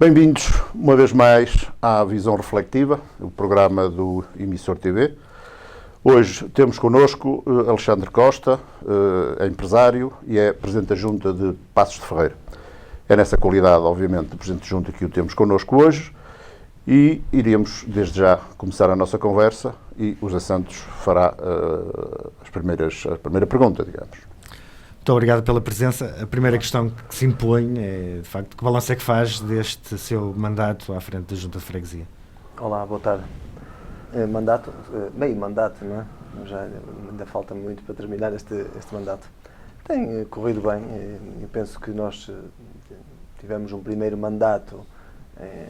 Bem-vindos uma vez mais à Visão Reflectiva, o programa do Emissor TV. Hoje temos connosco Alexandre Costa, é empresário e é Presidente da Junta de Paços de Ferreira. É nessa qualidade, obviamente, de Presidente de Junta que o temos connosco hoje e iríamos, desde já, começar a nossa conversa e o José Santos fará a primeira pergunta, digamos. Muito obrigado pela presença. A primeira questão que se impõe é, de facto, que balanço é que faz deste seu mandato à frente da Junta de Freguesia? Olá, boa tarde. Meio mandato, não é? Ainda falta muito para terminar este mandato. Tem corrido bem. Eu penso que nós tivemos um primeiro mandato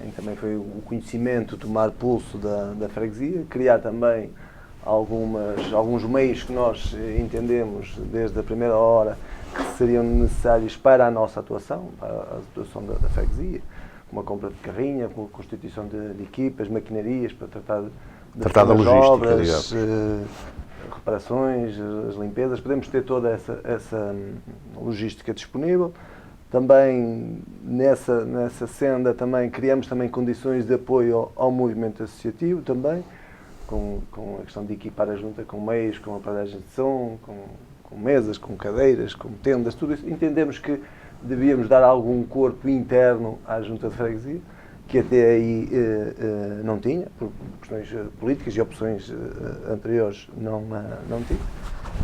em que também foi o conhecimento, tomar pulso da freguesia, criar também alguns meios que nós entendemos desde a primeira hora que seriam necessários para a nossa atuação, para a atuação da freguesia, como a compra de carrinha, com a constituição de equipas, maquinarias para tratar da logística, obras, reparações, as limpezas. Podemos ter toda essa logística disponível. Também nessa senda também criamos também condições de apoio ao movimento associativo também, com a questão de equipar a junta com meios, com aparelhagem de som, com mesas, com cadeiras, com tendas, tudo isso. Entendemos que devíamos dar algum corpo interno à junta de freguesia, que até aí não tinha, por questões políticas e opções anteriores não tinha.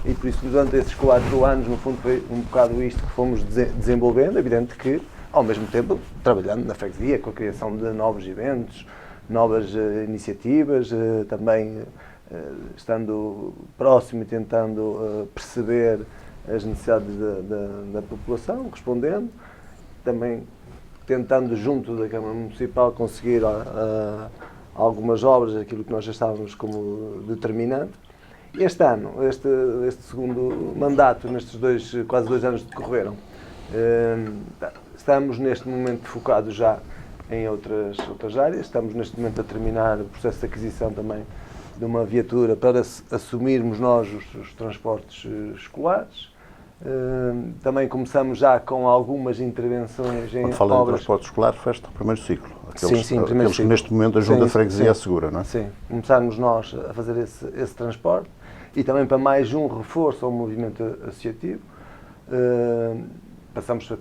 E por isso, durante esses 4 anos, no fundo, foi um bocado isto que fomos desenvolvendo, evidente que, ao mesmo tempo, trabalhando na freguesia, com a criação de novos eventos, novas iniciativas, também estando próximo e tentando perceber as necessidades da população, respondendo, também tentando junto da Câmara Municipal conseguir algumas obras, aquilo que nós já estávamos como determinante. Este ano, este segundo mandato, nestes quase 2 anos que decorreram, estamos neste momento focados já em outras áreas. Estamos neste momento a terminar o processo de aquisição também de uma viatura para assumirmos nós os transportes escolares. Também começamos já com algumas intervenções em obras. Quando fala de transporte escolar, festa o primeiro ciclo. Aqueles primeiro ciclo. Que neste momento a Junta de Freguesia assegura, não é? Sim, começarmos nós a fazer esse transporte e também para mais um reforço ao movimento associativo. Passamos a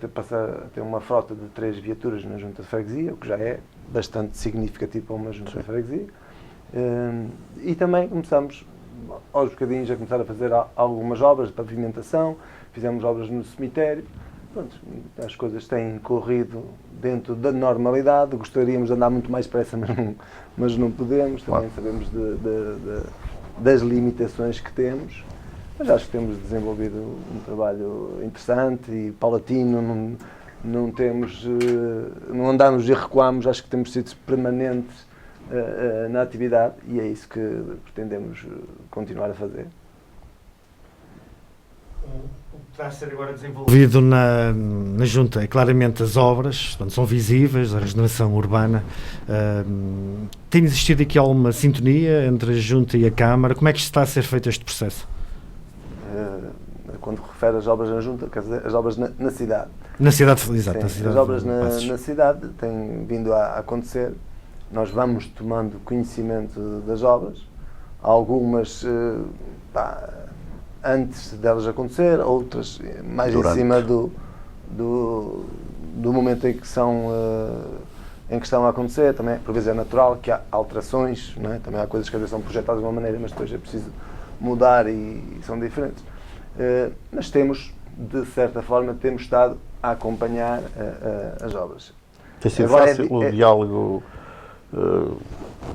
ter uma frota de 3 viaturas na Junta de Freguesia, o que já é bastante significativo para uma Junta de Freguesia. E também começamos, aos bocadinhos, a começar a fazer algumas obras de pavimentação, fizemos obras no cemitério. Pronto, as coisas têm corrido dentro da normalidade. Gostaríamos de andar muito mais depressa, mas não podemos. Também sabemos das limitações que temos. Mas acho que temos desenvolvido um trabalho interessante e paulatino, não andamos e recuamos, acho que temos sido permanentes na atividade e é isso que pretendemos continuar a fazer. O que está a ser agora desenvolvido na Junta é claramente as obras, portanto, são visíveis, a regeneração urbana. Tem existido aqui alguma sintonia entre a Junta e a Câmara? Como é que está a ser feito este processo? Quando refere às obras na Junta, quer dizer, as obras na cidade. Na cidade, exato. Sim, na cidade, as obras na cidade têm vindo a acontecer. Nós vamos tomando conhecimento das obras, algumas antes delas acontecer, outras mais em cima do momento em que estão a acontecer. Também, por vezes, é natural que há alterações, não é? Também há coisas que às vezes são projetadas de uma maneira, mas depois é preciso mudar e são diferentes. Mas de certa forma, temos estado a acompanhar as obras. Tem sido fácil o diálogo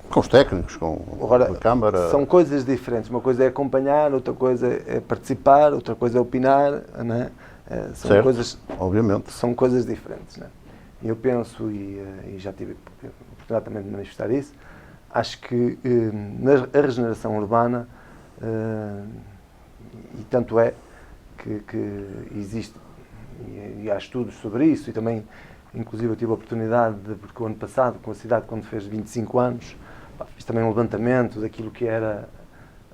com os técnicos, com a Câmara? São coisas diferentes. Uma coisa é acompanhar, outra coisa é participar, outra coisa é opinar, não é? São certo, coisas, obviamente. São coisas diferentes, não é? Eu penso, e já tive a oportunidade também de manifestar isso, acho que a regeneração urbana, e tanto é que existe, e há estudos sobre isso, e também, inclusive, eu tive a oportunidade, porque o ano passado, com a cidade, quando fez 25 anos, fiz também um levantamento daquilo que era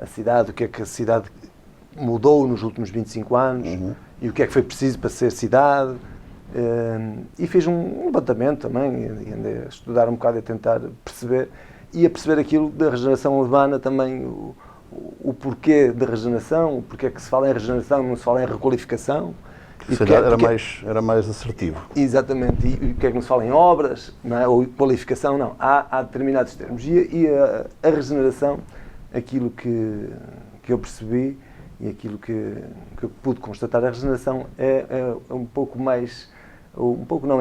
a cidade, o que é que a cidade mudou nos últimos 25 anos, e o que é que foi preciso para ser cidade, E fiz um levantamento também, e andei a estudar um bocado e a tentar perceber, e a perceber aquilo da regeneração urbana também, o porquê da regeneração, o porquê que se fala em regeneração, não se fala em requalificação. Se calhar era mais assertivo. Exatamente, e o que é que não se fala em obras, não é? Ou qualificação, não. Há determinados termos. E a regeneração, aquilo que eu percebi e aquilo que eu pude constatar, a regeneração é um pouco mais,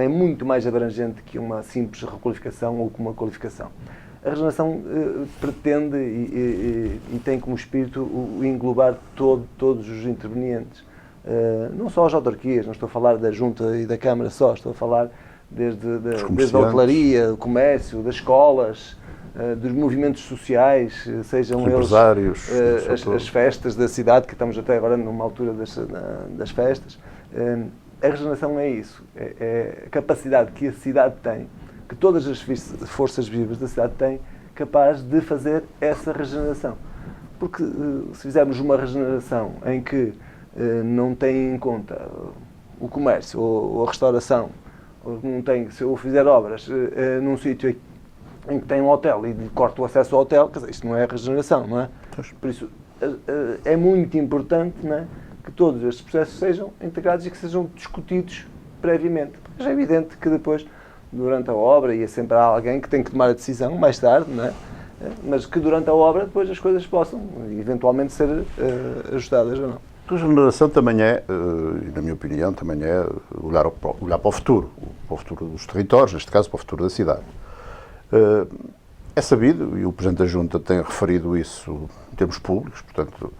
é muito mais abrangente que uma simples requalificação ou uma qualificação. A regeneração pretende e tem como espírito o englobar todos os intervenientes. Não só as autarquias, não estou a falar da Junta e da Câmara só, estou a falar desde a hotelaria, do comércio, das escolas, dos movimentos sociais, sejam eles as festas da cidade, que estamos até agora numa altura das festas. A regeneração é isso, é a capacidade que a cidade tem, que todas as forças vivas da cidade têm, capaz de fazer essa regeneração. Porque se fizermos uma regeneração em que não tem em conta o comércio ou a restauração, ou não tem, se eu fizer obras num sítio em que tem um hotel e corto o acesso ao hotel, quer dizer, isto não é regeneração, não é? Por isso é muito importante, não é, que todos estes processos sejam integrados e que sejam discutidos previamente. Porque é evidente que depois, durante a obra, e sempre há alguém que tem que tomar a decisão mais tarde, não é? Mas que durante a obra depois as coisas possam eventualmente ser ajustadas ou não. A regeneração também é, na minha opinião, também é olhar para o futuro dos territórios, neste caso para o futuro da cidade. É sabido, e o Presidente da Junta tem referido isso em termos públicos, portanto,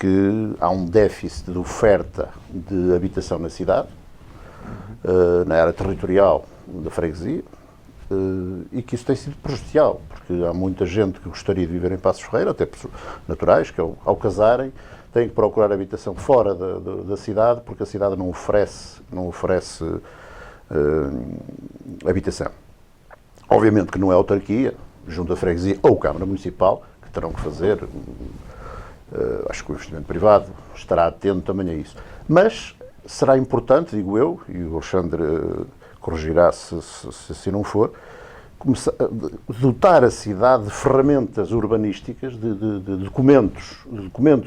que há um déficit de oferta de habitação na cidade, na área territorial da freguesia, e que isso tem sido prejudicial, porque há muita gente que gostaria de viver em Passos Ferreira, até pessoas naturais, que ao casarem têm que procurar habitação fora da cidade, porque a cidade não oferece habitação. Obviamente que não é a autarquia, junto à freguesia ou Câmara Municipal, que terão que fazer, acho que o investimento privado estará atento também a isso. Mas será importante, digo eu, e o Alexandre corrigirá se assim não for, dotar a cidade de ferramentas urbanísticas, de documentos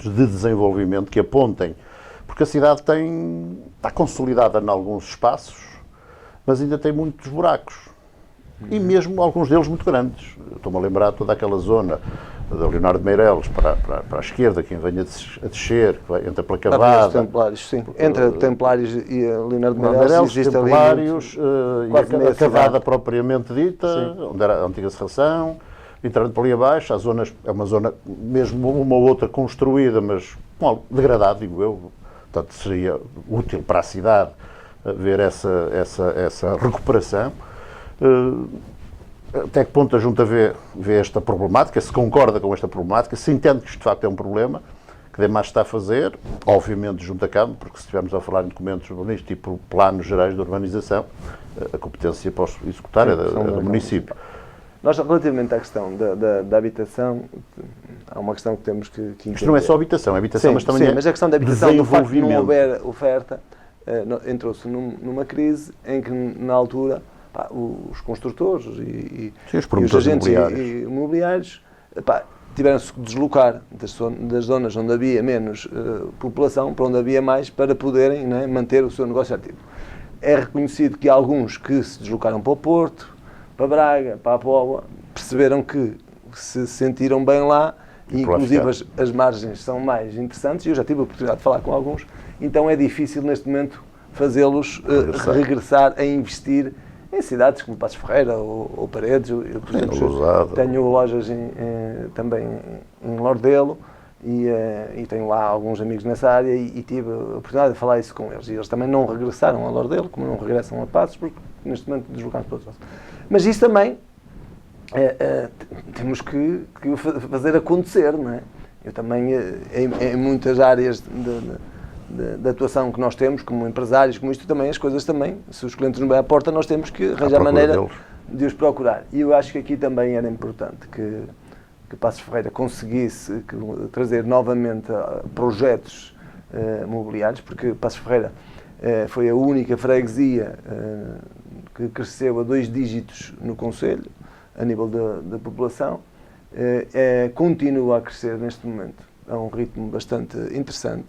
de desenvolvimento que apontem, porque a cidade está consolidada em alguns espaços, mas ainda tem muitos buracos. E mesmo alguns deles muito grandes. Estou-me a lembrar toda aquela zona da Leonardo de Meireles para a esquerda, quem venha a descer, que entra pela Cavada. Templários, sim. Entre Templários e a Leonardo de Meireles existe Templários, e a Cavada propriamente dita, sim, onde era a antiga serração, entrando por ali abaixo, é uma zona, mesmo uma ou outra construída, mas degradada, digo eu. Portanto, seria útil para a cidade ver essa recuperação. Até que ponto a Junta vê esta problemática, se concorda com esta problemática, se entende que isto de facto é um problema, que demais está a fazer, obviamente junto à Câmara, porque se estivermos a falar em documentos urbanísticos, tipo planos gerais de urbanização, a competência para executar é do município. Nós, relativamente à questão da habitação, há uma questão que temos que entender. Isto não é só habitação, sim, mas também mas a questão da habitação, do facto de não haver oferta, entrou-se numa crise em que, na altura, os construtores e os agentes imobiliários tiveram-se que deslocar das zonas onde havia menos população para onde havia mais, para poderem, né, manter o seu negócio ativo. É reconhecido que alguns que se deslocaram para o Porto, para Braga, para a Póvoa, perceberam que se sentiram bem lá, e inclusive as margens são mais interessantes, e eu já tive a oportunidade de falar com alguns, então é difícil neste momento fazê-los regressar a investir em cidades como Passos Ferreira ou Paredes. Eu, por exemplo, tenho lojas também em Lordelo e tenho lá alguns amigos nessa área e tive a oportunidade de falar isso com eles. E eles também não regressaram a Lordelo, como não regressam a Passos, porque neste momento deslocaram-se para outros lados. Mas isso também temos que fazer acontecer, não é? Eu também, em muitas áreas de atuação que nós temos, como empresários, como isto também, as coisas também, se os clientes não vêm à porta, nós temos que arranjar maneira de os procurar. E eu acho que aqui também era importante que Passos Ferreira conseguisse trazer novamente projetos mobiliários, porque Passos Ferreira foi a única freguesia que cresceu a 2 dígitos no concelho, a nível da população. Continua a crescer neste momento, a um ritmo bastante interessante,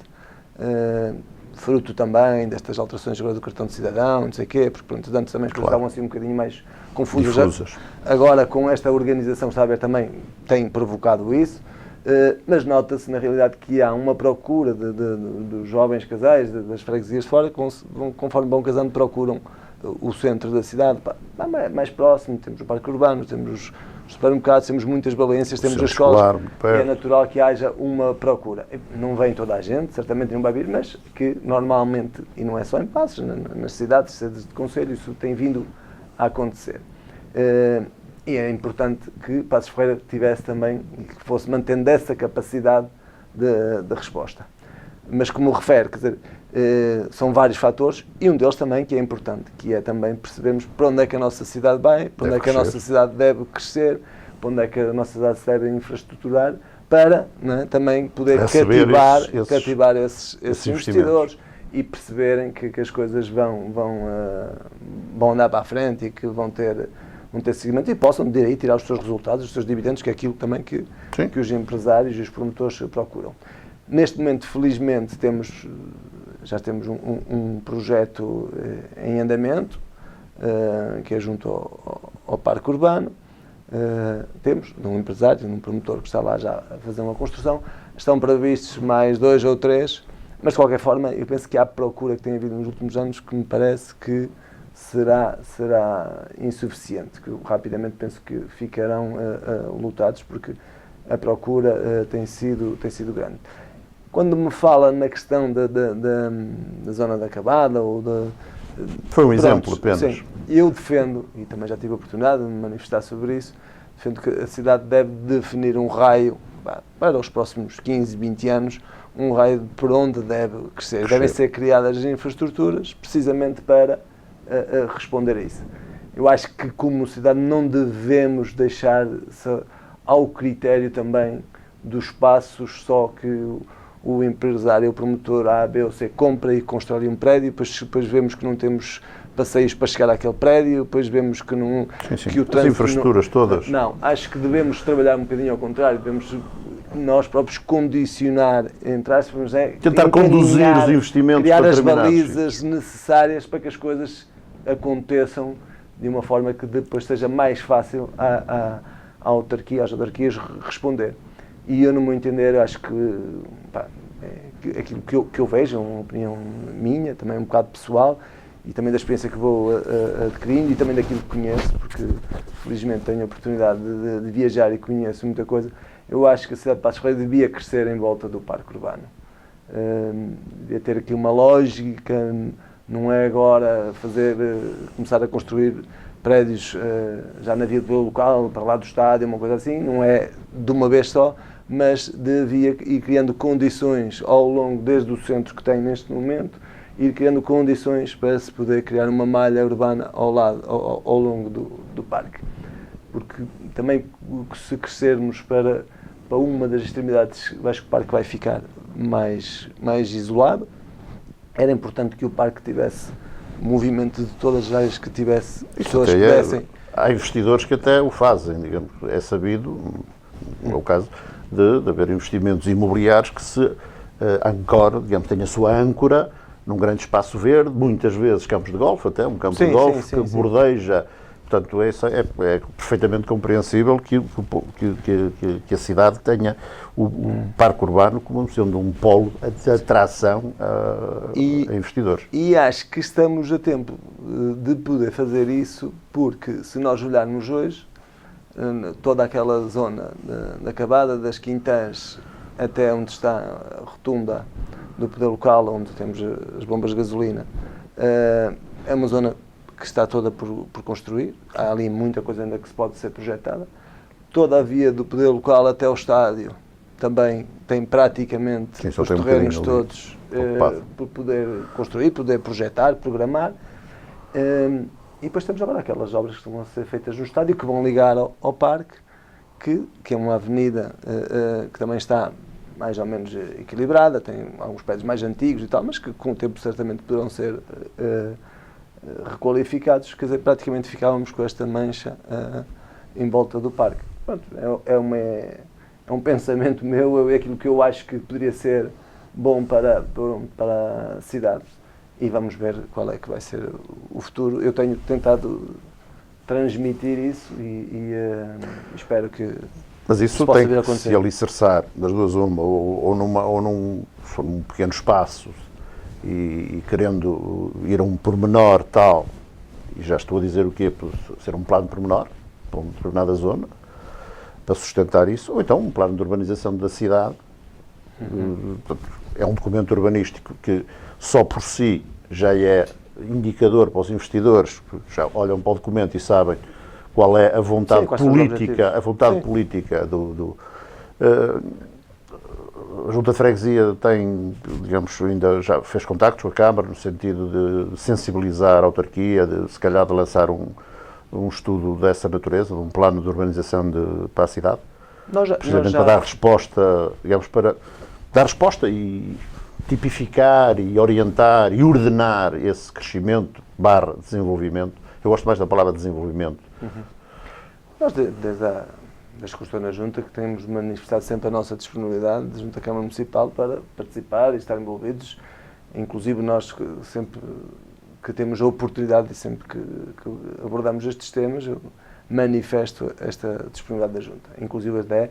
fruto também destas alterações agora do cartão de cidadão, não sei o quê, porque pronto, antes também as coisas estavam assim um bocadinho mais confusas. Agora, com esta organização, está a ver, também tem provocado isso, mas nota-se na realidade que há uma procura dos jovens casais, das freguesias de fora, conforme vão casando, procuram o centro da cidade, mais próximo. Temos o parque urbano, temos os supermercados, temos muitas valências, temos as escolas, e é natural que haja uma procura. Não vem toda a gente, certamente não vai vir, mas que normalmente, e não é só em Passos, nas cidades, sedes de concelho, isso tem vindo a acontecer. E é importante que Passos Ferreira tivesse também, que fosse mantendo essa capacidade de resposta. Mas como refere, quer dizer, são vários fatores, e um deles também que é importante, que é também percebermos para onde é que a nossa cidade vai, para onde é que a nossa cidade deve crescer, para onde é que a nossa cidade se deve infraestruturar, para, né, também poder cativar esses investidores e perceberem que as coisas vão andar para a frente e que vão ter seguimento e possam de aí tirar os seus resultados, os seus dividendos, que é aquilo também que os empresários e os promotores procuram. Neste momento, felizmente, já temos um projeto em andamento, que é junto ao Parque Urbano. Temos um empresário, um promotor que está lá já a fazer uma construção. Estão previstos mais 2 ou 3, mas de qualquer forma, eu penso que há procura que tem havido nos últimos anos que me parece que será insuficiente, que rapidamente penso que ficarão lotados, porque a procura tem sido grande. Quando me fala na questão da zona da Acabada, foi um exemplo apenas. Sim, eu defendo, e também já tive a oportunidade de me manifestar sobre isso, defendo que a cidade deve definir um raio para os próximos 15, 20 anos, um raio por onde deve crescer. Devem ser criadas as infraestruturas precisamente para responder a isso. Eu acho que como cidade não devemos deixar-se ao critério também dos espaços só que o empresário, o promotor A, B ou C compra e constrói um prédio, depois vemos que não temos passeios para chegar àquele prédio, depois vemos que não... Sim. Que o as infraestruturas todas. Não, acho que devemos trabalhar um bocadinho ao contrário, devemos nós próprios condicionar, entre aspas, tentar conduzir os investimentos, criar as balizas necessárias para que as coisas aconteçam de uma forma que depois seja mais fácil à autarquia, às autarquias responder. E eu, no meu entender, acho que aquilo que eu vejo, é uma opinião minha, também um bocado pessoal, e também da experiência que vou adquirindo e também daquilo que conheço, porque felizmente tenho a oportunidade de viajar e conheço muita coisa. Eu acho que a cidade de Passos Ferreira devia crescer em volta do Parque Urbano. Devia ter aqui uma lógica, não é agora começar a construir prédios já na via do local, para lá do estádio, uma coisa assim, não é de uma vez só, mas devia ir criando condições ao longo, desde o centro que tem neste momento, ir criando condições para se poder criar uma malha urbana ao longo do parque. Porque também, se crescermos para uma das extremidades, acho que o parque vai ficar mais isolado. Era importante que o parque tivesse movimento de todas as áreas, que tivesse pessoas que pudessem... Há investidores que até o fazem, digamos, é sabido, é o caso de haver investimentos imobiliários que se ancoram, digamos, tem a sua âncora num grande espaço verde, muitas vezes campos de golfe, até um campo de golfe que bordeja. Portanto, é perfeitamente compreensível que a cidade tenha o parque urbano como sendo um polo de atração a investidores. E acho que estamos a tempo de poder fazer isso, porque se nós olharmos hoje, toda aquela zona da Acabada, das Quintãs até onde está a rotunda do poder local, onde temos as bombas de gasolina, é uma zona que está toda por construir. Há ali muita coisa ainda que se pode ser projetada. Toda a via do poder local até ao estádio também tem praticamente os terrenos todos por poder construir, poder projetar, programar. E depois temos agora aquelas obras que estão a ser feitas no estádio, que vão ligar ao parque, que é uma avenida que também está mais ou menos equilibrada, tem alguns prédios mais antigos e tal, mas que com o tempo certamente poderão ser requalificados. Quer dizer, praticamente ficávamos com esta mancha em volta do parque. Pronto, é um pensamento meu, é aquilo que eu acho que poderia ser bom para a cidade, e vamos ver qual é que vai ser o futuro. Eu tenho tentado transmitir isso e espero que Mas isso possa tem vir a que acontecer. se alicerçar das duas uma, ou num pequeno espaço e querendo ir a um pormenor tal, e já estou a dizer o quê, ser um plano pormenor para uma determinada zona, para sustentar isso, ou então um plano de urbanização da cidade. É um documento urbanístico que só por si já é indicador para os investidores, que já olham para o documento e sabem qual é a vontade política, a Junta de Freguesia tem, digamos, ainda já fez contactos com a Câmara no sentido de sensibilizar a autarquia, de se calhar de lançar um estudo dessa natureza, um plano de urbanização para a cidade, precisamente para dar resposta, digamos, para dar resposta e tipificar e orientar e ordenar esse crescimento / desenvolvimento. Eu gosto mais da palavra desenvolvimento. Nós, desde que estou na Junta, que temos manifestado sempre a nossa disponibilidade, junto à Câmara Municipal, para participar e estar envolvidos. Inclusive, nós sempre que temos a oportunidade e sempre que abordamos estes temas, eu manifesto esta disponibilidade da Junta. Inclusive até,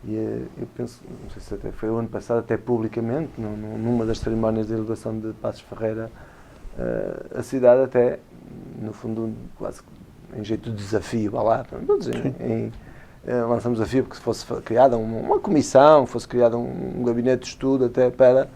e eu penso, não sei se até foi o ano passado, até publicamente, numa das cerimónias de elevação de Passos Ferreira, a cidade até, no fundo, quase em jeito de desafio, vá lá, lançamos o desafio porque fosse criada uma comissão, fosse criado um gabinete de estudo até para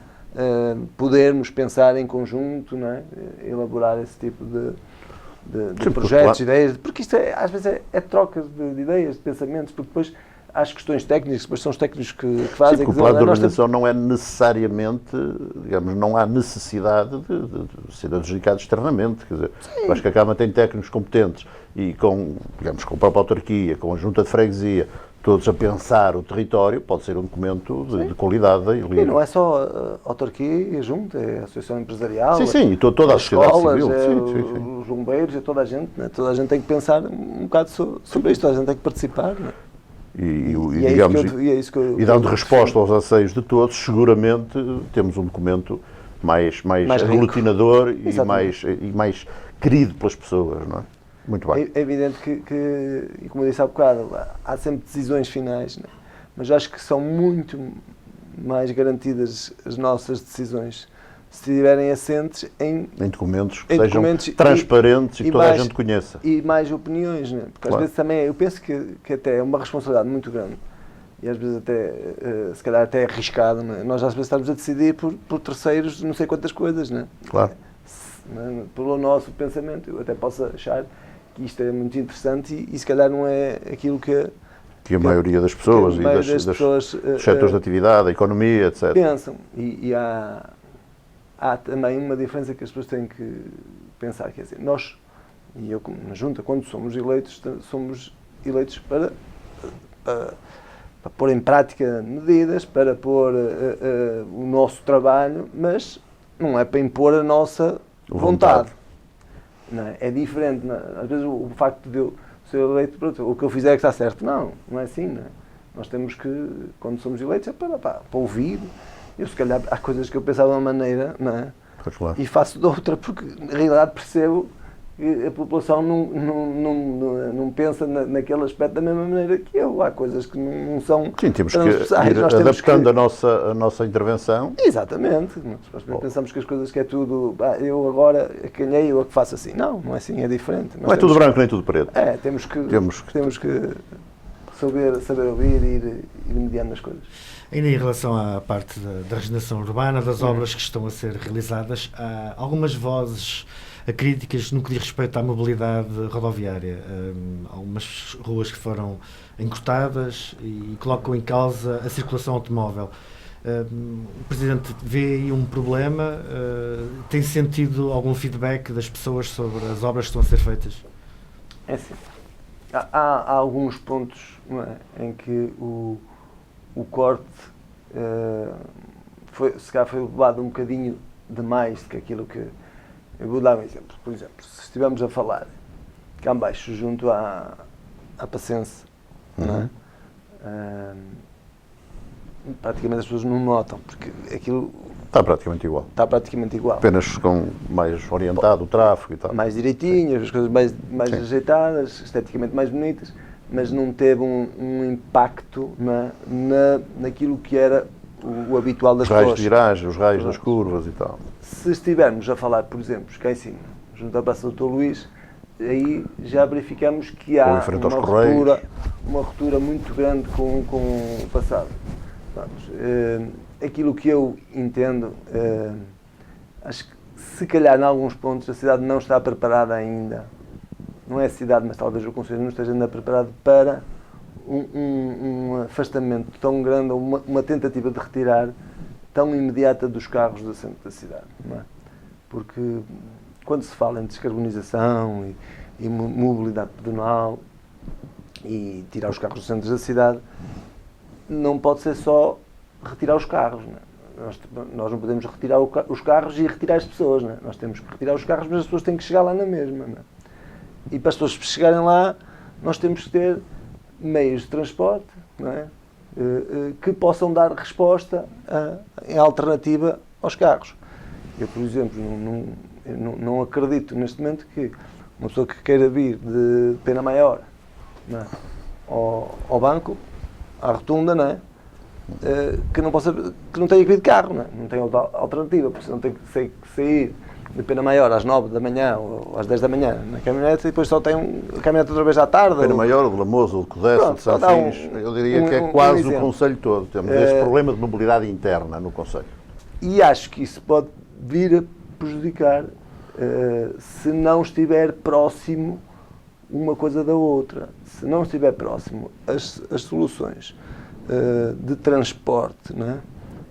podermos pensar em conjunto, não é? Elaborar esse tipo de projetos, ideias, porque isto às vezes é troca de ideias, de pensamentos, porque depois há as questões técnicas, depois são os técnicos que fazem. Sim, porque o plano de urbanização não é necessariamente, digamos, não há necessidade de ser adjudicado externamente, quer dizer, eu acho que a Câmara tem técnicos competentes e com, digamos, com a própria autarquia, com a Junta de Freguesia, todos a pensar o território, pode ser um documento de qualidade. E não é só a autarquia e a Junta, é a Associação Empresarial, e toda a sociedade civil, os bombeiros, toda a gente, né? Toda a gente tem que pensar um bocado sobre isto, toda a gente tem que participar, não é? E dando resposta aos anseios de todos, seguramente temos um documento mais aglutinador e mais querido pelas pessoas, não é? Muito bem. É evidente que, e como eu disse há bocado, há sempre decisões finais, né? Mas acho que são muito mais garantidas as nossas decisões se estiverem assentes em documentos que sejam transparentes e que toda a gente conheça. E mais opiniões, né? Porque às vezes também, eu penso que até é uma responsabilidade muito grande e às vezes até, se calhar até é arriscado, né? Nós às vezes estamos a decidir por terceiros não sei quantas coisas, né? Claro. Pelo nosso pensamento, eu até posso achar que isto é muito interessante e se calhar não é aquilo que a maioria das pessoas dos setores de atividade, a economia, etc. pensam. E há também uma diferença que as pessoas têm que pensar, quer dizer, nós, e eu na Junta, quando somos eleitos para pôr em prática medidas, para pôr o nosso trabalho, mas não é para impor a nossa vontade. Não é? É diferente. Não é? Às vezes o facto de eu ser eleito, pronto, o que eu fizer é que está certo. Não é assim. Não é? Nós temos que, quando somos eleitos, é para ouvir. Eu, se calhar, há coisas que eu pensava de uma maneira, não é? Claro. E faço de outra, porque, na realidade, percebo que a população não pensa naquele aspecto da mesma maneira que eu. Há coisas que não são transversais. Temos que ir adaptando a nossa intervenção. Exatamente. Nós pensamos que as coisas que é tudo, eu agora acanhei, eu que faço assim. Não é assim, é diferente. Não é tudo branco nem tudo preto. Temos que saber ouvir e ir mediando as coisas. Ainda em relação à parte da regeneração urbana, das obras que estão a ser realizadas, há algumas vozes críticas no que diz respeito à mobilidade rodoviária. Algumas ruas que foram encurtadas e colocam em causa a circulação automóvel. O Presidente vê aí um problema? Tem sentido algum feedback das pessoas sobre as obras que estão a ser feitas? É assim. Há alguns pontos, não é, em que o corte se calhar foi levado um bocadinho demais do que aquilo que... Eu vou dar um exemplo. Por exemplo, se estivermos a falar cá abaixo, junto à Pacense, não é? Praticamente as pessoas não notam, porque aquilo Está praticamente igual. está praticamente igual. Apenas com mais orientado o tráfego e tal. Mais direitinhas, as coisas mais ajeitadas, esteticamente mais bonitas, mas não teve um impacto naquilo que era o habitual das Os raios pessoas. de viragem, os raios das curvas e tal. Se estivermos a falar, por exemplo, cá em cima, junto à Praça do Dr. Luís, aí já verificamos que Ou há em frente aos Correios. uma ruptura muito grande com o passado. Vamos, aquilo que eu entendo, acho que se calhar em alguns pontos a cidade não está preparada ainda, não é a cidade, mas talvez o Conselho não esteja ainda preparado para um afastamento tão grande, uma tentativa de retirar tão imediata dos carros do centro da cidade, não é? Porque quando se fala em descarbonização e mobilidade pedonal e tirar os carros do centro da cidade, não pode ser só retirar os carros, não é? Nós não podemos retirar os carros e retirar as pessoas, não é? Nós temos que retirar os carros, mas as pessoas têm que chegar lá na mesma, não é? E para as pessoas chegarem lá, nós temos que ter meios de transporte, não é? Que possam dar resposta em alternativa aos carros. Eu, por exemplo, não acredito neste momento que uma pessoa que queira vir de Pena Maior, não é? ao banco, à rotunda, não é? Que não tenha que vir de carro, não é? Não tem outra alternativa, porque senão tem que sair de Pena Maior às 9 da manhã ou às 10 da manhã na caminhonete e depois só tem a caminhonete outra vez à tarde. Pena Maior, o de Lamoso, o de Codessa, o de Sanfins, eu diria que é quase o Conselho todo. Temos este problema de mobilidade interna no Conselho. E acho que isso pode vir a prejudicar se não estiver próximo uma coisa da outra. Se não estiver próximo as soluções de transporte, não é?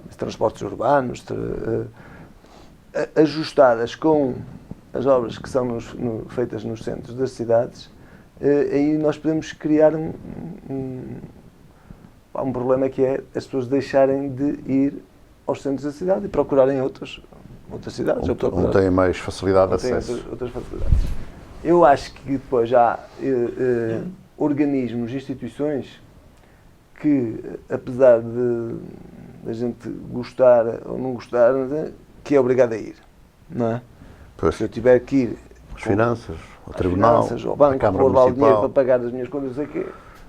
De transportes urbanos, ajustadas com as obras que são feitas nos centros das cidades, aí nós podemos criar um problema que é as pessoas deixarem de ir aos centros da cidade e procurarem outras cidades. Não têm mais facilidade de acesso. Outras facilidades. Eu acho que depois há organismos, instituições que, apesar de a gente gostar ou não gostar, que é obrigado a ir, não é? Pois. Se eu tiver que ir As finanças, o tribunal, ao banco, a Câmara pôr lá o dinheiro para Municipal. pagar as minhas contas, não sei o quê,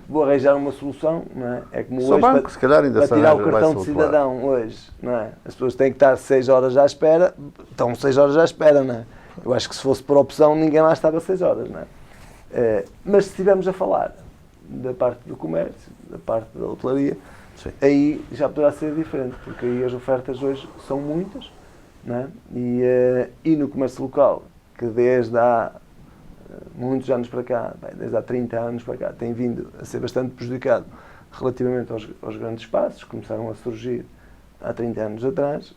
vou arranjar uma solução, não é? É como Só hoje, banco, se calhar ainda para se tirar o arranja, cartão de vai-se outro lado. cidadão hoje, não é? As pessoas têm que estar 6 horas à espera, estão 6 horas à espera, não é? Eu acho que se fosse por opção, ninguém lá estava 6 horas, não é? Mas se estivermos a falar da parte do comércio, da parte da hotelaria, Sim. aí já poderá ser diferente, porque aí as ofertas hoje são muitas, não é? E no comércio local, que desde há muitos anos para cá, desde há 30 anos para cá, tem vindo a ser bastante prejudicado relativamente aos grandes espaços, que começaram a surgir há 30 anos atrás,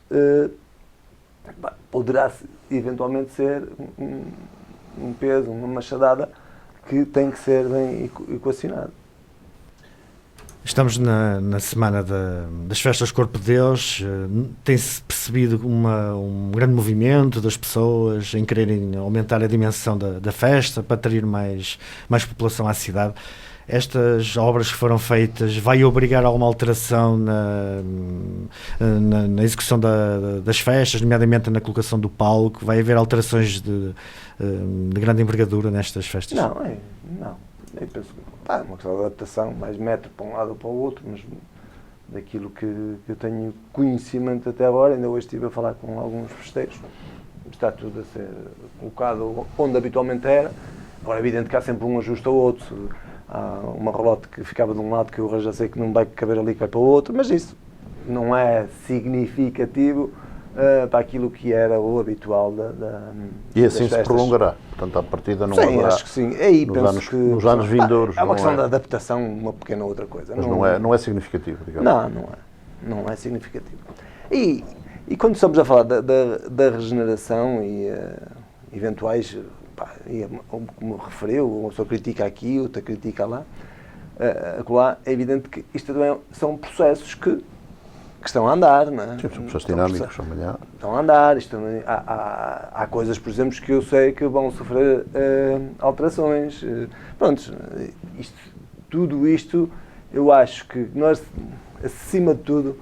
poderá eventualmente ser um peso, uma machadada que tem que ser bem equacionado. Estamos na semana das festas Corpo de Deus. Tem-se percebido um grande movimento das pessoas em quererem aumentar a dimensão da festa para atrair mais população à cidade. Estas obras que foram feitas vai obrigar a alguma alteração na execução das festas, nomeadamente na colocação do palco? Vai haver alterações de grande envergadura nestas festas? Não. Eu penso que é uma questão de adaptação, mais metro para um lado ou para o outro, mas daquilo que eu tenho conhecimento até agora, ainda hoje estive a falar com alguns festeiros, está tudo a ser colocado onde habitualmente era. Agora é evidente que há sempre um ajuste ao outro. Há uma rolote que ficava de um lado que eu já sei que não vai caber ali, que vai para o outro, mas isso não é significativo para aquilo que era o habitual E assim das se festas. prolongará. Portanto, a partida não Sim, haverá acho que sim. Aí nos anos vindouros. É uma questão de adaptação, uma pequena outra coisa. Mas não é significativo, digamos. Não é significativo. E quando estamos a falar da regeneração e eventuais, como referiu, uma pessoa critica aqui, outra critica lá, acolá, é evidente que isto também são processos que que estão a andar, não é? Sim, são processos dinâmicos, amanhã. Estão a andar, há coisas, por exemplo, que eu sei que vão sofrer alterações. Pronto, tudo isto, eu acho que nós, acima de tudo,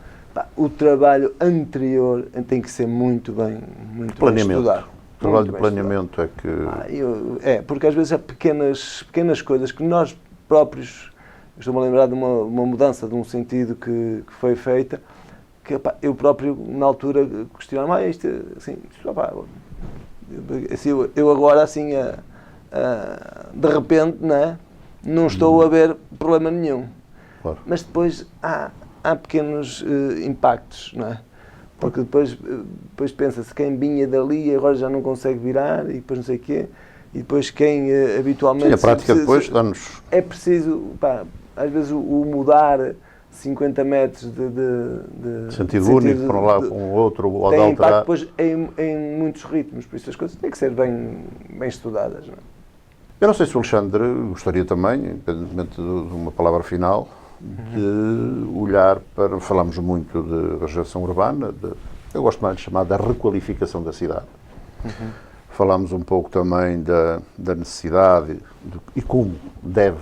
o trabalho anterior tem que ser muito bem estudado. O trabalho de planeamento é que... porque às vezes há pequenas coisas que nós próprios, estou-me a lembrar de uma mudança de um sentido que foi feita, que eu próprio, na altura, questionava, eu agora, assim, de repente, não estou a ver problema nenhum. Claro. Mas depois há pequenos impactos, não é? Porque depois pensa-se quem vinha dali agora já não consegue virar e depois não sei o quê, e depois quem habitualmente... Sim, a prática depois dá-nos... É preciso, às vezes, o mudar 50 metros de sentido único para um lado, para o outro, ou de tem alterar. impacto depois em muitos ritmos, por isso as coisas têm que ser bem estudadas, não é? Eu não sei se o Alexandre gostaria também, independentemente de uma palavra final, de olhar para... Falamos muito de regeneração urbana, eu gosto mais de chamar da requalificação da cidade. Falámos um pouco também da necessidade e como deve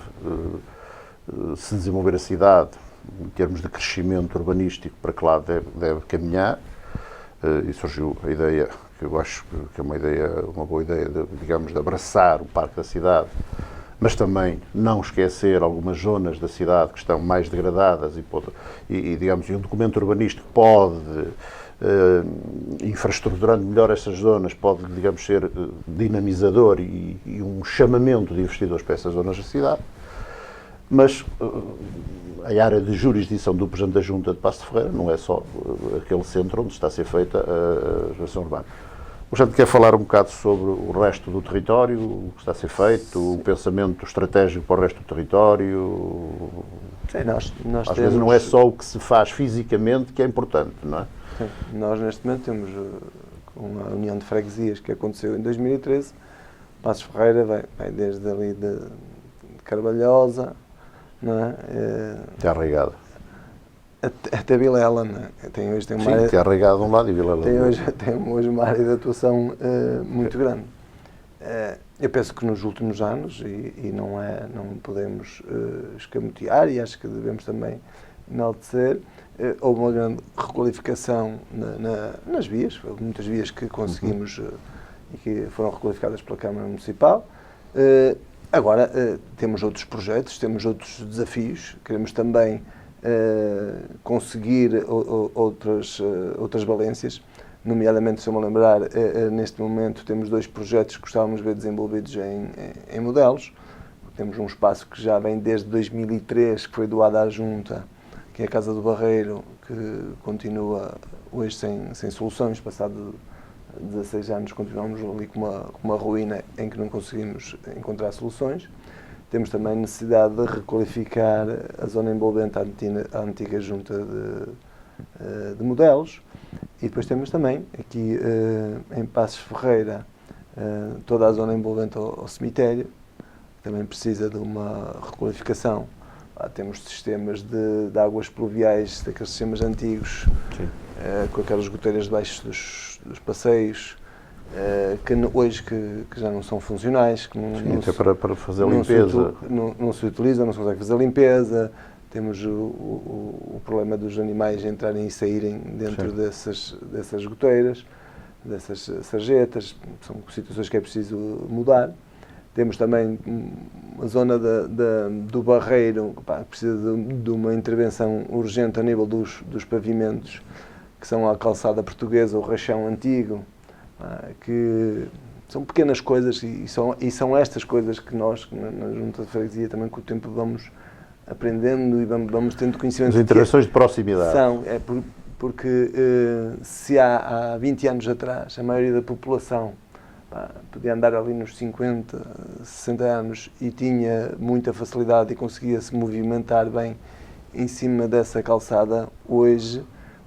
se desenvolver a cidade em termos de crescimento urbanístico, para que lá deve caminhar, e surgiu a ideia, que eu acho que é uma boa ideia, digamos, de abraçar o Parque da Cidade, mas também não esquecer algumas zonas da cidade que estão mais degradadas e digamos, um documento urbanístico pode, infraestruturando melhor essas zonas, pode, digamos, ser dinamizador e um chamamento de investidores para essas zonas da cidade. Mas a área de jurisdição do Presidente da Junta de Paços de Ferreira não é só aquele centro onde está a ser feita a regeneração urbana. O Alexandre quer falar um bocado sobre o resto do território, o que está a ser feito, o pensamento estratégico para o resto do território. Sim, nós Às vezes não é só o que se faz fisicamente que é importante, não é? Sim, nós neste momento temos uma união de freguesias que aconteceu em 2013. Paços de Ferreira vai desde ali de Carvalhosa, não é? Até Arraigada. Até Vilela, não é? Tem uma área, até Arraigada de um lado e Vilela do outro. Tem hoje uma área de atuação muito grande. Eu penso que nos últimos anos, e não podemos escamotear, e acho que devemos também enaltecer, houve uma grande requalificação nas vias, houve muitas vias que conseguimos e que foram requalificadas pela Câmara Municipal. Agora temos outros projetos, temos outros desafios, queremos também conseguir outras valências, nomeadamente, se eu me lembrar, neste momento temos 2 projetos que gostávamos de ver desenvolvidos em modelos. Temos um espaço que já vem desde 2003, que foi doado à Junta, que é a Casa do Barreiro, que continua hoje sem soluções, passado 16 anos continuamos ali com uma ruína em que não conseguimos encontrar soluções. Temos também necessidade de requalificar a zona envolvente à antiga Junta de Modelos. E depois temos também, aqui em Paços de Ferreira, toda a zona envolvente ao cemitério, que também precisa de uma requalificação. Lá temos sistemas de águas pluviais, daqueles sistemas antigos, com aquelas goteiras debaixo dos passeios, que hoje que já não são funcionais, que para fazer a limpeza. Não se utilizam, não se consegue fazer a limpeza. Temos o problema dos animais entrarem e saírem dentro dessas goteiras, dessas sarjetas. São situações que é preciso mudar. Temos também a zona do Barreiro, que precisa de uma intervenção urgente a nível dos pavimentos, que são a calçada portuguesa, o rachão antigo, que são pequenas coisas e são estas coisas que nós, na Junta de Freguesia, também com o tempo vamos aprendendo e vamos tendo conhecimento. As intervenções de proximidade. Porque se há 20 anos atrás a maioria da população podia andar ali nos 50, 60 anos e tinha muita facilidade e conseguia se movimentar bem em cima dessa calçada, hoje,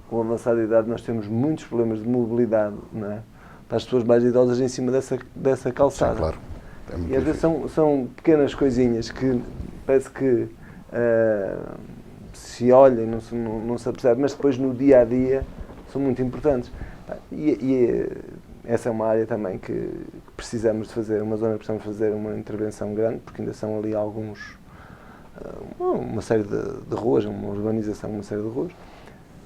com a avançada idade, nós temos muitos problemas de mobilidade, não é? Para as pessoas mais idosas em cima dessa calçada. Sim, claro. E às vezes são pequenas coisinhas que parece que se olha e não se apercebe, mas depois no dia a dia são muito importantes. Essa é uma área também que precisamos de fazer, uma zona que precisamos fazer uma intervenção grande, porque ainda são ali uma série de ruas, uma urbanização, uma série de ruas.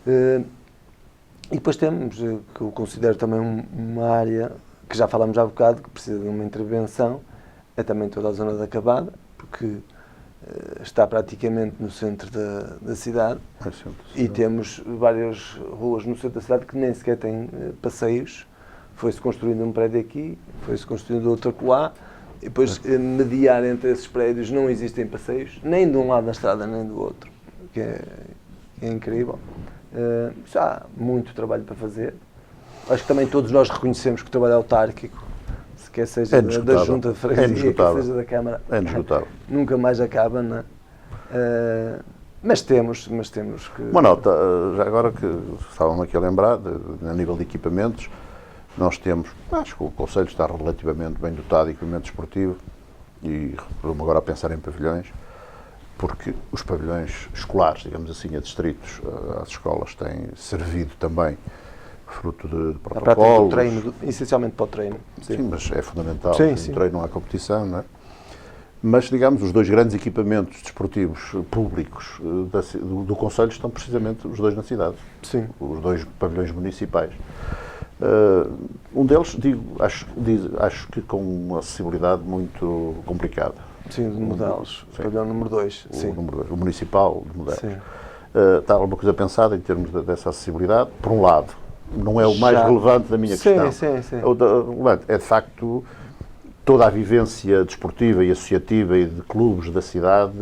E depois temos, que eu considero também uma área, que já falámos há bocado, que precisa de uma intervenção, é também toda a zona da Acabada, porque está praticamente no centro da cidade, e temos várias ruas no centro da cidade que nem sequer têm passeios. Foi-se construindo um prédio aqui, foi-se construindo outro acolá, e depois mediar entre esses prédios não existem passeios, nem de um lado da estrada nem do outro, que é incrível. Já há muito trabalho para fazer. Acho que também todos nós reconhecemos que o trabalho autárquico, quer seja da Junta de Freguesia, quer seja da Câmara, nunca mais acaba, não é? Mas temos que... Uma nota, já agora que estávamos aqui a lembrar, a nível de equipamentos, nós temos, acho que o Conselho está relativamente bem dotado de equipamento desportivo, e vamos agora a pensar em pavilhões, porque os pavilhões escolares, digamos assim, adstritos às escolas, têm servido também fruto de protocolos. Do treino, essencialmente para o treino. Sim, mas é fundamental. Sim. No treino não há competição, não é? Mas, digamos, os dois grandes equipamentos desportivos públicos do Conselho estão precisamente os dois na cidade. Sim. Os dois pavilhões municipais. Um deles, acho que com uma acessibilidade muito complicada. Sim, de Modelos. O pavilhão número 2. O municipal de Modelos. Sim. Está alguma coisa pensada em termos dessa acessibilidade? Por um lado, não é o mais relevante da minha questão. Sim. É de facto toda a vivência desportiva e associativa e de clubes da cidade,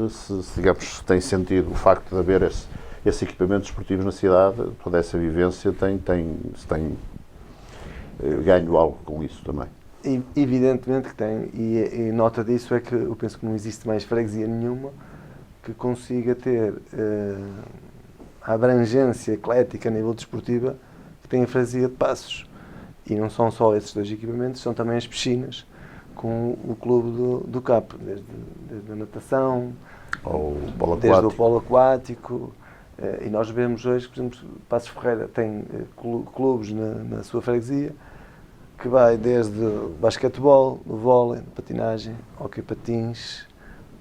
digamos, tem sentido o facto de haver esses equipamentos desportivos na cidade, toda essa vivência se tem ganho algo com isso também. Evidentemente que tem, e nota disso é que eu penso que não existe mais freguesia nenhuma que consiga ter a abrangência eclética a nível desportiva que tem a freguesia de Passos. E não são só esses dois equipamentos, são também as piscinas, com o clube do Capo, desde a natação, desde o polo aquático. E nós vemos hoje, por exemplo, Passos Ferreira tem clubes na sua freguesia, que vai desde basquetebol, o vôlei, patinagem, hóquei patins,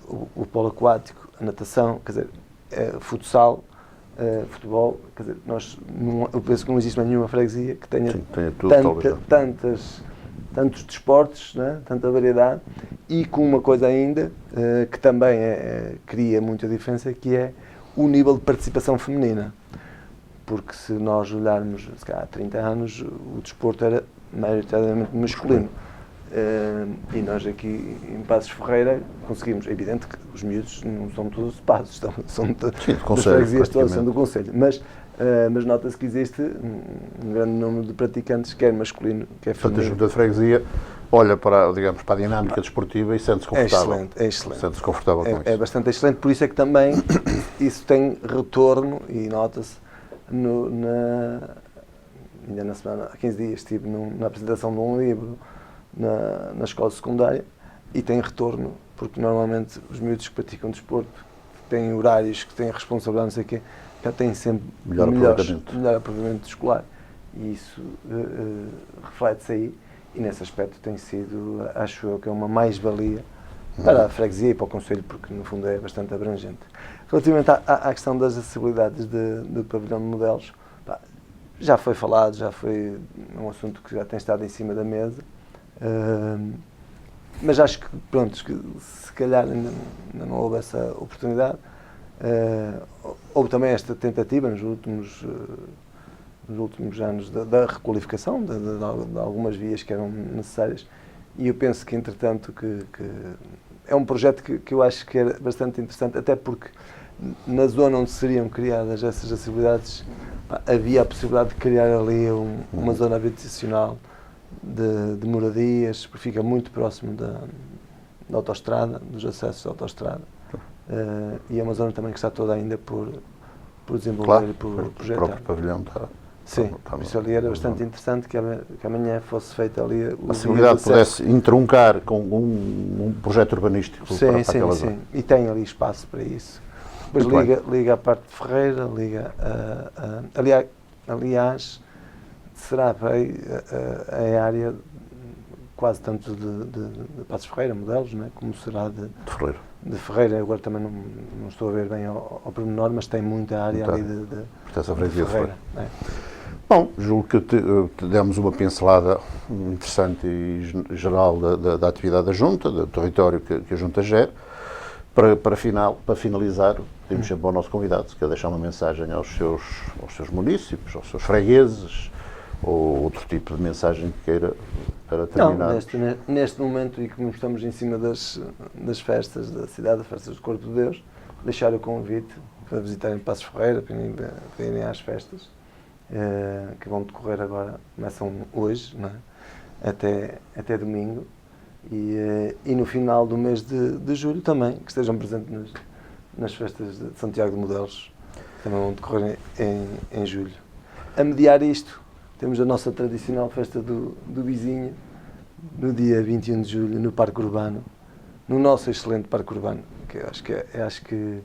o polo aquático, a natação, quer dizer, futsal, futebol, quer dizer, eu penso que não existe mais nenhuma freguesia que tenha tantos desportos, né? Tanta variedade, e com uma coisa ainda que também cria muita diferença, que é o nível de participação feminina. Porque se nós olharmos, se calhar há 30 anos, o desporto era maioritariamente masculino. E nós aqui em Passos Ferreira conseguimos, é evidente que os miúdos não são todos de Passos, são das freguesias todas, são do Conselho, mas nota-se que existe um grande número de praticantes, quer masculino, quer feminino. Portanto, a Junta de Freguesia olha para, digamos, para a dinâmica desportiva e sente-se confortável. É excelente. Sente-se confortável com isso. É bastante excelente, por isso é que também isso tem retorno, e nota-se ainda na semana, há 15 dias, estive na apresentação de um livro na escola secundária, e tem retorno, porque normalmente os miúdos que praticam desporto têm horários, que têm responsabilidade, não sei o quê, já têm sempre melhor aproveitamento escolar, e isso reflete-se aí, e nesse aspecto tem sido, acho eu, que é uma mais-valia para a freguesia e para o Conselho, porque no fundo é bastante abrangente. Relativamente à questão das acessibilidades do pavilhão de Modelos, já foi falado, já foi um assunto que já tem estado em cima da mesa, mas acho que, pronto, que se calhar ainda não houve essa oportunidade. Houve também esta tentativa nos últimos anos da requalificação de algumas vias que eram necessárias, e eu penso que, entretanto, que é um projeto que eu acho que era bastante interessante, até porque na zona onde seriam criadas essas acessibilidades, havia a possibilidade de criar ali uma zona habitacional de moradias, porque fica muito próximo da autoestrada, dos acessos à autoestrada, e é uma zona também que está toda ainda por desenvolver e por projetar. O próprio pavilhão está... Sim, isso ali era bastante interessante, que amanhã fosse feita ali a possibilidade pudesse entroncar com um projeto urbanístico para aquela zona. Sim, e tem ali espaço para isso. Depois liga a parte de Ferreira, aliás, será para aí a área quase tanto de Passos Ferreira, Modelos, não é? Como será de Ferreira. Agora também não estou a ver bem ao pormenor, mas tem muita área ali de Ferreira. É. Bom, julgo que demos uma pincelada interessante e geral da atividade da Junta, do território que a Junta gera. Para finalizar, pedimos sempre ao nosso convidado, se quer deixar uma mensagem aos seus munícipes, aos seus fregueses, ou outro tipo de mensagem que queira para terminar. Não, neste momento, e como estamos em cima das festas da cidade, das festas do Corpo de Deus, deixar o convite para visitarem Passos Ferreira, para irem às festas, que vão decorrer agora, começam hoje, não é? até domingo, e no final do mês de julho também, que estejam presentes nas festas de Santiago de Modelos, que também vão decorrer em julho. A mediar isto, temos a nossa tradicional festa do vizinho, no dia 21 de julho, no Parque Urbano, no nosso excelente Parque Urbano, que acho que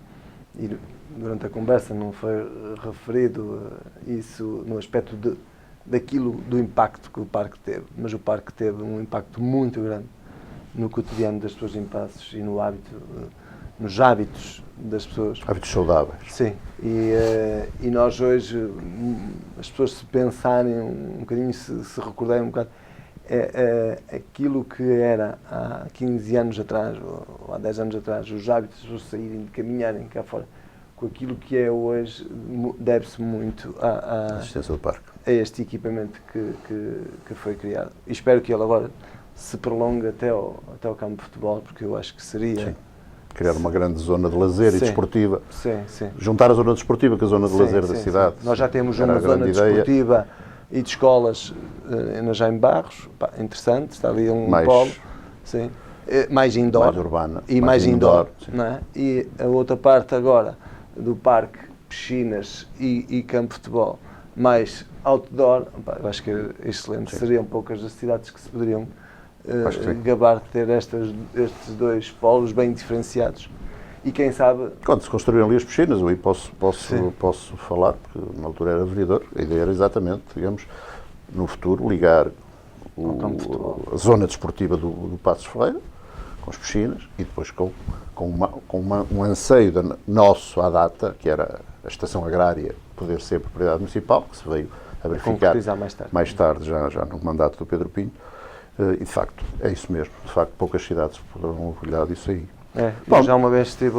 durante a conversa não foi referido isso no aspecto do impacto que o parque teve, mas o parque teve um impacto muito grande no cotidiano das pessoas em Passos e nos hábitos das pessoas. Hábitos saudáveis. Sim, e nós hoje, as pessoas se pensarem um bocadinho, se recordarem um bocado, aquilo que era há 15 anos atrás, ou há 10 anos atrás, os hábitos das pessoas saírem, de caminharem cá fora, com aquilo que é hoje, deve-se muito à existência do parque, a este equipamento que foi criado. E espero que ele agora se prolongue até ao campo de futebol, porque eu acho que seria... Sim. Criar uma grande zona de lazer e desportiva. Sim. Juntar a zona desportiva com a zona de lazer da cidade. Nós já temos uma zona desportiva e de escolas na Jaime Barros, interessante, está ali um polo. Sim. Mais indoor. Mais urbana. E mais indoor. Não é? E a outra parte agora do parque, piscinas e campo de futebol, mais outdoor, eu acho que é excelente. Sim. Seriam poucas as cidades que se poderiam gabar de ter estes dois polos bem diferenciados. E quem sabe... Quando se construíram ali as piscinas, eu aí posso falar, porque na altura era vereador, a ideia era exatamente, digamos, no futuro, ligar a zona desportiva do Passos Ferreira, com as piscinas, e depois com um anseio nosso à data, que era a estação agrária poder ser propriedade municipal, que se veio a verificar mais tarde já no mandato do Pedro Pinho. E de facto, é isso mesmo. De facto, poucas cidades poderão orgulhar disso aí. Bom, já uma vez estive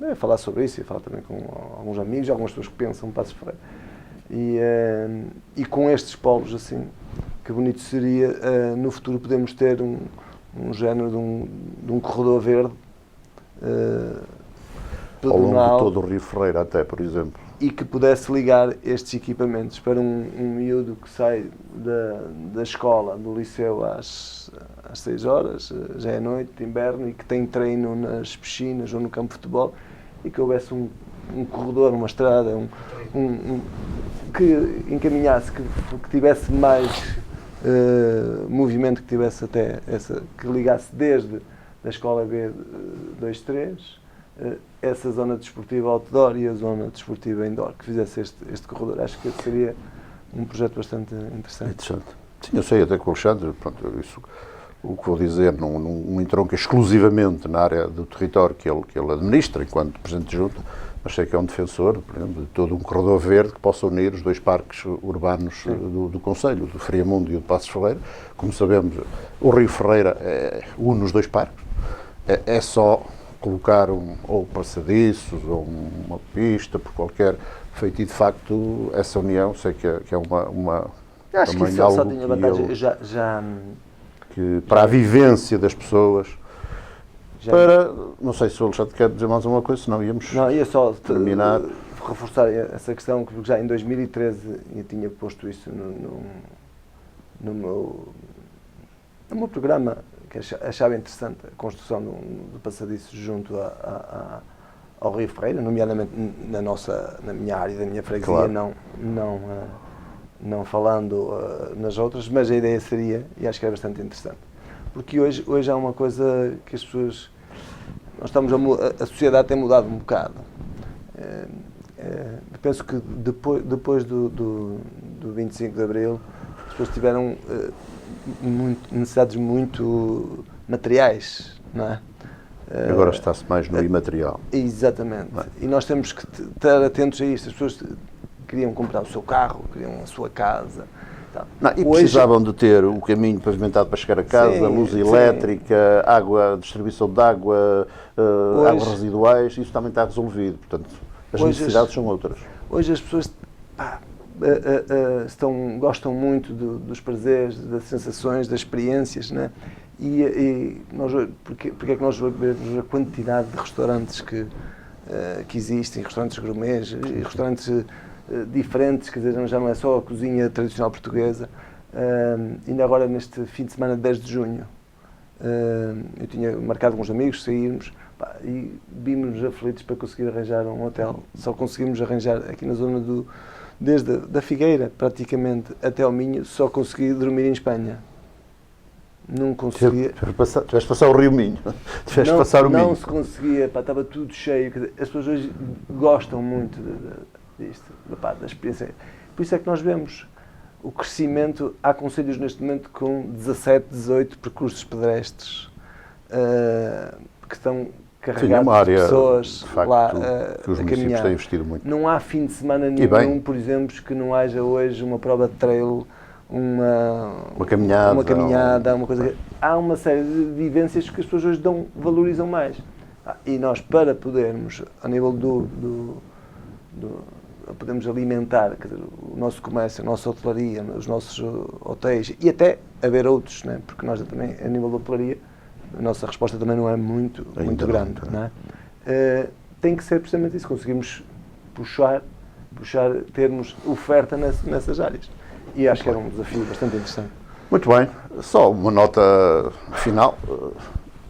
a falar sobre isso e falar também com alguns amigos, algumas pessoas que pensam no Passos Ferreira. E com estes polos, assim, que bonito seria no futuro podermos ter um género de um corredor verde ao longo de todo o Rio Ferreira até, por exemplo. E que pudesse ligar estes equipamentos para um miúdo que sai da escola, do liceu às 6 horas, já é noite, de inverno, e que tem treino nas piscinas ou no campo de futebol, e que houvesse um corredor, uma estrada, que encaminhasse, que tivesse mais movimento, que tivesse que ligasse desde a escola B23, essa zona desportiva outdoor e a zona desportiva indoor, que fizesse este corredor. Acho que seria um projeto bastante interessante. Sim, eu sei até que o Alexandre, o que vou dizer, não entronca exclusivamente na área do território que ele administra enquanto Presidente de Junta, mas sei que é um defensor, por exemplo, de todo um corredor verde que possa unir os dois parques urbanos do Concelho, do Friamundo e o de Passos Ferreira. Como sabemos, o Rio Ferreira une os dois parques, é só colocar ou passadiços ou uma pista por qualquer feito, e de facto essa união sei que é uma acho que isso só tinha vantagem que para a vivência das pessoas, não sei se o Alexandre quer dizer mais alguma coisa, senão íamos ia só terminar. Reforçar essa questão, que já em 2013 eu tinha posto isso no meu programa, que achava interessante a construção do passadiço junto ao Rio Ferreira, nomeadamente na minha área, da minha freguesia, claro. não falando nas outras, mas a ideia seria, e acho que é bastante interessante, porque hoje há uma coisa que as pessoas, nós estamos a sociedade tem mudado um bocado. Penso que depois do 25 de Abril, as pessoas tiveram necessidades muito materiais, não é? Agora está-se mais no imaterial. Exatamente. E nós temos que estar atentos a isto. As pessoas queriam comprar o seu carro, queriam a sua casa. Não, e precisavam de ter o caminho pavimentado para chegar a casa, sim, luz elétrica, água, distribuição de água, águas residuais, isso também está resolvido. Portanto, as necessidades são outras. Hoje as pessoas gostam muito dos prazeres, das sensações, das experiências, né? E nós, porque é que nós vemos a quantidade de restaurantes que existem, restaurantes gourmets, e restaurantes diferentes, quer dizer, já não é só a cozinha tradicional portuguesa. Ainda agora, neste fim de semana de 10 de junho, eu tinha marcado com uns amigos, saímos, e vimos-nos aflitos para conseguir arranjar um hotel. Só conseguimos arranjar aqui na zona desde da Figueira, praticamente, até ao Minho, só consegui dormir em Espanha. Não conseguia. Tiveste de passar o Rio Minho. Tiveste de passar o Minho. Não se conseguia, estava tudo cheio. As pessoas hoje gostam muito disto, da experiência. Por isso é que nós vemos o crescimento. Há concelhos neste momento com 17, 18 percursos pedestres que estão carregados de pessoas de facto, lá que os a municípios caminhar. têm investido muito. Não há fim de semana nenhum, por exemplo, que não haja hoje uma prova de trail, uma caminhada, uma coisa. Há uma série de vivências que as pessoas hoje valorizam mais. E nós, para podermos, a nível podemos alimentar, quer dizer, o nosso comércio, a nossa hotelaria, os nossos hotéis, e até haver outros, né? Porque nós também, a nível da hotelaria, a nossa resposta também não é muito grande. Não é? Tem que ser precisamente isso, conseguimos puxar, termos oferta nessas áreas. E acho que era um desafio bastante interessante. Muito bem. Só uma nota final,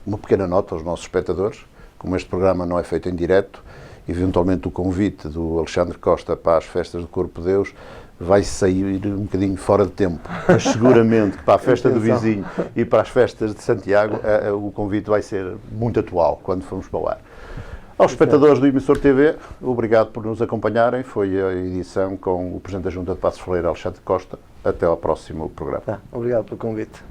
uma pequena nota aos nossos espectadores. Como este programa não é feito em direto, eventualmente o convite do Alexandre Costa para as festas do Corpo de Deus vai sair um bocadinho fora de tempo. Mas seguramente que para a festa do vizinho e para as festas de Santiago o convite vai ser muito atual quando formos para o ar. Aos espectadores do Emissor TV, obrigado por nos acompanharem. Foi a edição com o Presidente da Junta de Passos Ferreira, Alexandre Costa. Até ao próximo programa. Obrigado pelo convite.